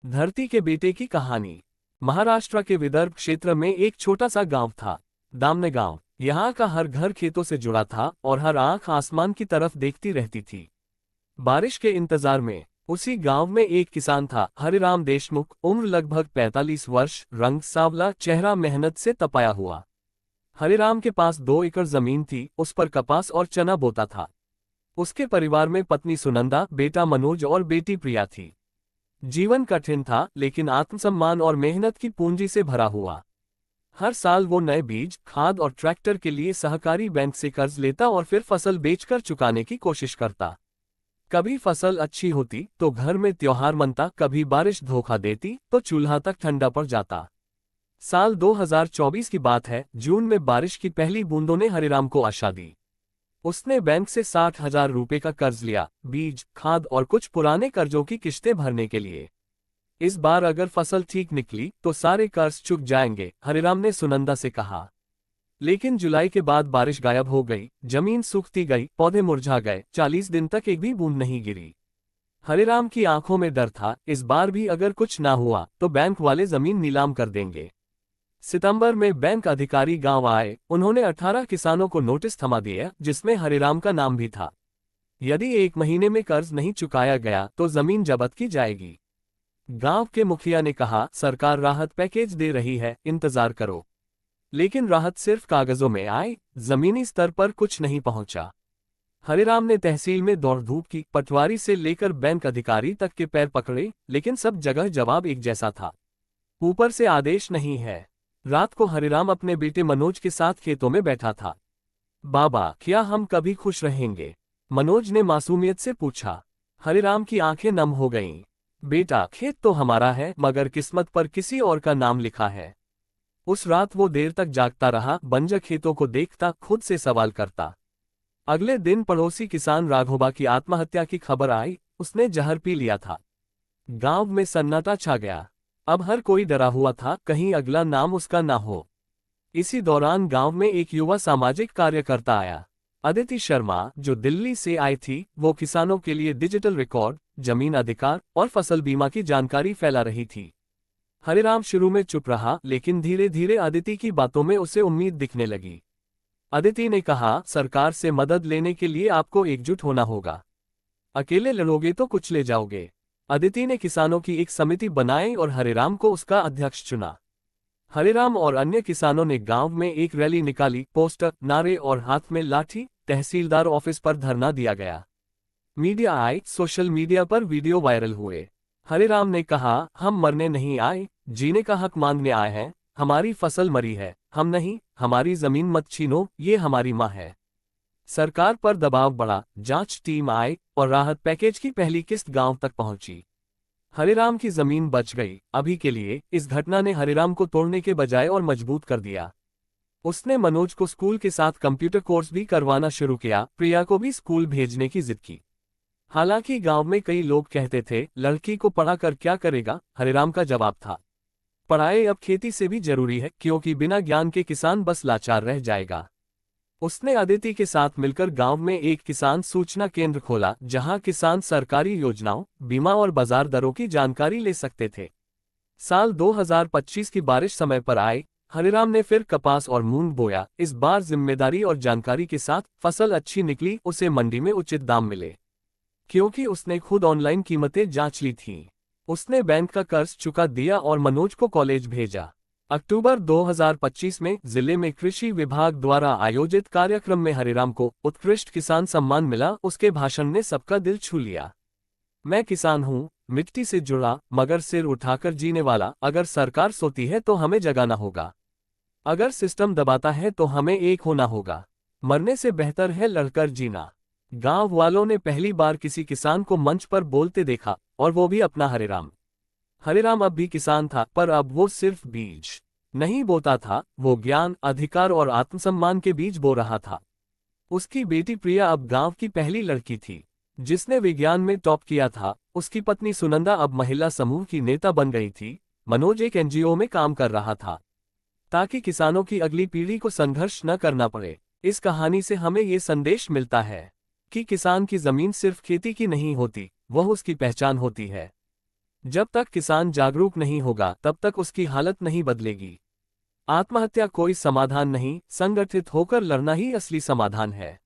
धरती के बेटे की कहानी। महाराष्ट्र के विदर्भ क्षेत्र में एक छोटा सा गांव था, दामने गांव। यहाँ का हर घर खेतों से जुड़ा था और हर आंख आसमान की तरफ देखती रहती थी, बारिश के इंतजार में। उसी गांव में एक किसान था, हरिराम देशमुख। उम्र लगभग 45 वर्ष, रंग सांवला, चेहरा मेहनत से तपाया हुआ। हरिराम के पास 2 एकड़ जमीन थी, उस पर कपास और चना बोता था। उसके परिवार में पत्नी सुनंदा, बेटा मनोज और बेटी प्रिया थी। जीवन कठिन था, लेकिन आत्मसम्मान और मेहनत की पूंजी से भरा हुआ। हर साल वो नए बीज, खाद और ट्रैक्टर के लिए सहकारी बैंक से कर्ज लेता और फिर फसल बेचकर चुकाने की कोशिश करता। कभी फसल अच्छी होती तो घर में त्योहार मनता, कभी बारिश धोखा देती तो चूल्हा तक ठंडा पड़ जाता। साल 2024 की बात है, जून में बारिश की पहली बूंदों ने हरिराम को आशा दी। उसने बैंक से 60,000 रुपए का कर्ज लिया, बीज, खाद और कुछ पुराने कर्जों की किश्तें भरने के लिए। इस बार अगर फसल ठीक निकली तो सारे कर्ज चुक जाएंगे, हरिराम ने सुनंदा से कहा। लेकिन जुलाई के बाद बारिश गायब हो गई, जमीन सूखती गई, पौधे मुरझा गए, 40 दिन तक एक भी बूंद नहीं गिरी। हरिराम की आंखों में डर था, इस बार भी अगर कुछ ना हुआ तो बैंक वाले जमीन नीलाम कर देंगे। सितंबर में बैंक अधिकारी गांव आए। उन्होंने 18 किसानों को नोटिस थमा दिया, जिसमें हरिराम का नाम भी था। यदि 1 महीने में कर्ज नहीं चुकाया गया तो जमीन जब्त की जाएगी। गांव के मुखिया ने कहा, सरकार राहत पैकेज दे रही है, इंतजार करो। लेकिन राहत सिर्फ कागजों में आई, जमीनी स्तर पर कुछ नहीं पहुंचा। हरिराम ने तहसील में दौड़ धूप की, पटवारी से लेकर बैंक अधिकारी तक के पैर पकड़े, लेकिन सब जगह जवाब एक जैसा था, ऊपर से आदेश नहीं है। रात को हरिराम अपने बेटे मनोज के साथ खेतों में बैठा था। बाबा, क्या हम कभी खुश रहेंगे? मनोज ने मासूमियत से पूछा। हरिराम की आंखें नम हो गईं। बेटा, खेत तो हमारा है, मगर किस्मत पर किसी और का नाम लिखा है। उस रात वो देर तक जागता रहा, बंजर खेतों को देखता, खुद से सवाल करता। अगले दिन पड़ोसी किसान राघोबा की आत्महत्या की खबर आई। उसने जहर पी लिया था। गांव में सन्नाटा छा गया। अब हर कोई डरा हुआ था, कहीं अगला नाम उसका ना हो। इसी दौरान गांव में एक युवा सामाजिक कार्यकर्ता आया, अदिति शर्मा, जो दिल्ली से आई थी। वो किसानों के लिए डिजिटल रिकॉर्ड, जमीन अधिकार और फसल बीमा की जानकारी फैला रही थी। हरिराम शुरू में चुप रहा, लेकिन धीरे धीरे अदिति की बातों में उसे उम्मीद दिखने लगी। अदिति ने कहा, सरकार से मदद लेने के लिए आपको एकजुट होना होगा। अकेले लड़ोगे तो कुचले जाओगे। अदिति ने किसानों की एक समिति बनाई और हरिराम को उसका अध्यक्ष चुना। हरिराम और अन्य किसानों ने गांव में एक रैली निकाली, पोस्टर, नारे और हाथ में लाठी। तहसीलदार ऑफिस पर धरना दिया गया। मीडिया आई, सोशल मीडिया पर वीडियो वायरल हुए। हरिराम ने कहा, हम मरने नहीं आए, जीने का हक मांगने आए हैं। हमारी फसल मरी है, हम नहीं, हमारी जमीन मत छीनो, ये हमारी माँ है। सरकार पर दबाव बढ़ा, जांच टीम आई और राहत पैकेज की पहली किस्त गांव तक पहुंची। हरिराम की जमीन बच गई, अभी के लिए। इस घटना ने हरिराम को तोड़ने के बजाय और मजबूत कर दिया। उसने मनोज को स्कूल के साथ कंप्यूटर कोर्स भी करवाना शुरू किया, प्रिया को भी स्कूल भेजने की जिद की। हालांकि गांव में कई लोग कहते थे, लड़की को पढ़ाकर क्या करेगा? हरिराम का जवाब था, पढ़ाई अब खेती से भी जरूरी है, क्योंकि बिना ज्ञान के किसान बस लाचार रह जाएगा। उसने अदिति के साथ मिलकर गांव में एक किसान सूचना केंद्र खोला, जहां किसान सरकारी योजनाओं, बीमा और बाजार दरों की जानकारी ले सकते थे। साल 2025 की बारिश समय पर आई। हरिराम ने फिर कपास और मूंग बोया। इस बार जिम्मेदारी और जानकारी के साथ फसल अच्छी निकली। उसे मंडी में उचित दाम मिले, क्योंकि उसने खुद ऑनलाइन कीमतें जांच ली थीं। उसने बैंक का कर्ज चुका दिया और मनोज को कॉलेज भेजा। अक्टूबर 2025 में जिले में कृषि विभाग द्वारा आयोजित कार्यक्रम में हरिराम को उत्कृष्ट किसान सम्मान मिला। उसके भाषण ने सबका दिल छू लिया। मैं किसान हूँ, मिट्टी से जुड़ा, मगर सिर उठाकर जीने वाला। अगर सरकार सोती है तो हमें जगाना होगा। अगर सिस्टम दबाता है तो हमें एक होना होगा। मरने से बेहतर है लड़कर जीना। गांव वालों ने पहली बार किसी किसान को मंच पर बोलते देखा, और वो भी अपना हरिराम। हरिराम अब भी किसान था, पर अब वो सिर्फ बीज नहीं बोता था, वो ज्ञान, अधिकार और आत्मसम्मान के बीज बो रहा था। उसकी बेटी प्रिया अब गांव की पहली लड़की थी, जिसने विज्ञान में टॉप किया था। उसकी पत्नी सुनंदा अब महिला समूह की नेता बन गई थी। मनोज एक एनजीओ में काम कर रहा था, ताकि किसानों की अगली पीढ़ी को संघर्ष न करना पड़े। इस कहानी से हमें ये संदेश मिलता है कि किसान की जमीन सिर्फ खेती की नहीं होती, वह उसकी पहचान होती है। जब तक किसान जागरूक नहीं होगा तब तक उसकी हालत नहीं बदलेगी। आत्महत्या कोई समाधान नहीं, संगठित होकर लड़ना ही असली समाधान है।